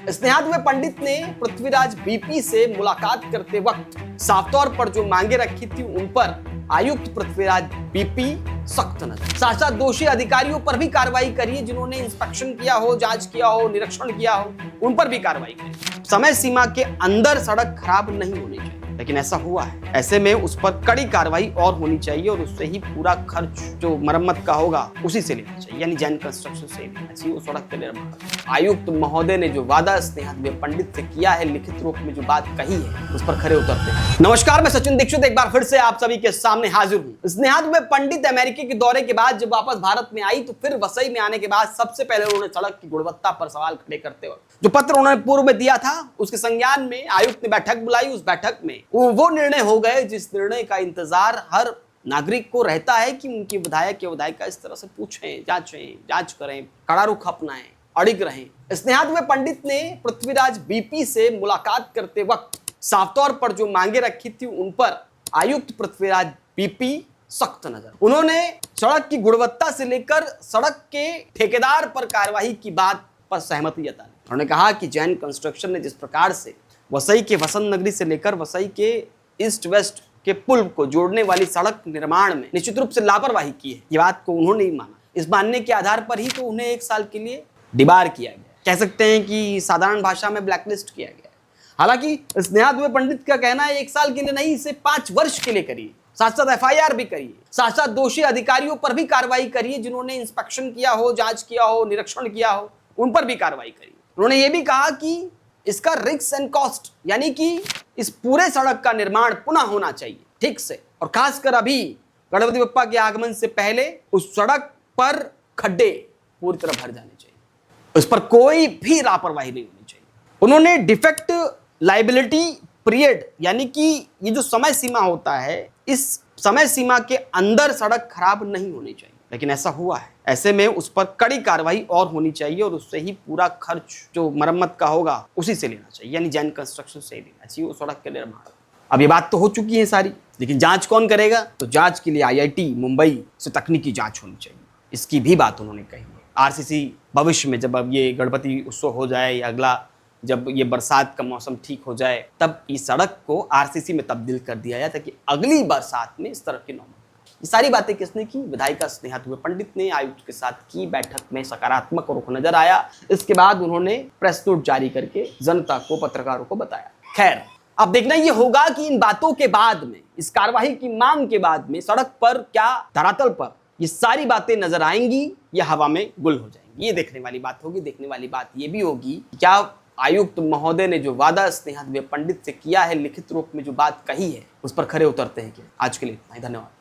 स्नेहा दुबे पंडित ने पृथ्वीराज बीपी से मुलाकात करते वक्त साफ तौर पर जो मांगे रखी थी उन पर आयुक्त पृथ्वीराज बीपी सख्त नजर। साक्षात दोषी अधिकारियों पर भी कार्रवाई करिए, जिन्होंने इंस्पेक्शन किया हो, जांच किया हो, निरीक्षण किया हो, उन पर भी कार्रवाई करिए। समय सीमा के अंदर सड़क खराब नहीं होनी चाहिए, लेकिन ऐसा हुआ है। ऐसे में उस पर कड़ी कार्रवाई और होनी चाहिए और उससे ही पूरा खर्च जो मरम्मत का होगा उसी से लेना चाहिए, यानी जैन कंस्ट्रक्शन से लेना चाहिए उस सड़क के निर्माण। आयुक्त महोदय ने जो वादा स्नेहा दुबे पंडित से किया है, लिखित रूप में जो बात कही है, उस पर खरे उतरते हैं। नमस्कार, मैं सचिन दीक्षित एक बार फिर से आप सभी के सामने हाजिर हूं। स्नेहा दुबे पंडित अमेरिका के दौरे के बाद जब वापस भारत में आई तो फिर वसई में आने के बाद सबसे पहले उन्होंने सड़क की गुणवत्ता पर सवाल खड़े करते वक्त जो पत्र उन्होंने पूर्व में दिया था, उसके संज्ञान में आयुक्त ने बैठक बुलाई। उस बैठक में वो निर्णय हो गए जिस निर्णय का इंतजार हर नागरिक को रहता है कि उनकी विधायक या विधायिका इस तरह से पूछें, जांच करें, कड़ा रुख अपनाएं, अड़िग रहें। स्नेहा दुबे पंडित ने पृथ्वीराज बीपी से मुलाकात करते वक्त साफ तौर पर जो मांगे रखी थी उन पर आयुक्त पृथ्वीराज बीपी सख्त नजर। उन्होंने सड़क की गुणवत्ता से लेकर सड़क के ठेकेदार पर कार्रवाई की बात पर सहमति जताई। उन्होंने कहा कि जैन कंस्ट्रक्शन ने जिस प्रकार से वसई के वसंत नगरी से लेकर वसई के ईस्ट वेस्ट के पुल को जोड़ने वाली सड़क निर्माण में निश्चित रूप से लापरवाही की है, ये बात को उन्होंने ही माना। इस मानने के आधार पर ही तो उन्हें 1 साल के लिए डिबार किया गया, कह सकते हैं कि साधारण भाषा में ब्लैकलिस्ट किया गया। हालांकि स्नेहा दुबे पंडित का कहना है 1 साल के लिए नहीं, इसे 5 वर्ष के लिए करिए, साथ साथ FIR भी करिए, साथ साथ दोषी अधिकारियों पर भी कार्रवाई करिए, जिन्होंने इंस्पेक्शन किया हो, जांच किया हो, निरीक्षण किया हो, उन पर भी कार्रवाई करिए। उन्होंने ये भी कहा कि इसका रिस्क एंड कॉस्ट, यानी कि इस पूरे सड़क का निर्माण पुनः होना चाहिए ठीक से, और खासकर अभी गणपति बप्पा के आगमन से पहले उस सड़क पर खड्डे पूरी तरह भर जाने चाहिए, उस पर कोई भी लापरवाही नहीं होनी चाहिए। उन्होंने डिफेक्ट लाइबिलिटी पीरियड, यानी कि ये जो समय सीमा होता है, इस समय सीमा के अंदर सड़क खराब नहीं होनी चाहिए, लेकिन ऐसा हुआ है। ऐसे में उस पर कड़ी कार्रवाई और होनी चाहिए और उससे ही पूरा खर्च जो मरम्मत का होगा उसी से लेना चाहिए, यानी जैन कंस्ट्रक्शन से लेना चाहिए उस सड़क के निर्माण। अब ये बात तो हो चुकी है सारी, लेकिन जांच कौन करेगा? तो जांच के लिए IIT मुंबई से तकनीकी जांच होनी चाहिए, इसकी भी बात उन्होंने कही है। RCC भविष्य में जब अब ये गणपति उत्सव हो जाए या अगला जब ये बरसात का मौसम ठीक हो जाए, तब इस सड़क को RCC में तब्दील कर दिया जाए ताकि अगली बरसात में इस तरह की नौबत। ये सारी बातें किसने की? विधायिका स्नेहा दुबे पंडित ने आयुक्त के साथ की बैठक में सकारात्मक रुख नजर आया। इसके बाद उन्होंने प्रेस नोट जारी करके जनता को, पत्रकारों को बताया। खैर, अब देखना ये होगा कि इन बातों के बाद में, इस कार्यवाही की मांग के बाद में सड़क पर क्या धरातल पर ये सारी बातें नजर आएंगी या हवा में गुल हो जाएंगी, ये देखने वाली बात होगी। देखने वाली बात ये भी होगी क्या आयुक्त महोदय ने जो वादा स्नेहा दुबे पंडित से किया है, लिखित रूप में जो बात कही है, उस पर खरे उतरते हैं क्या? आज के लिए इतना ही, धन्यवाद।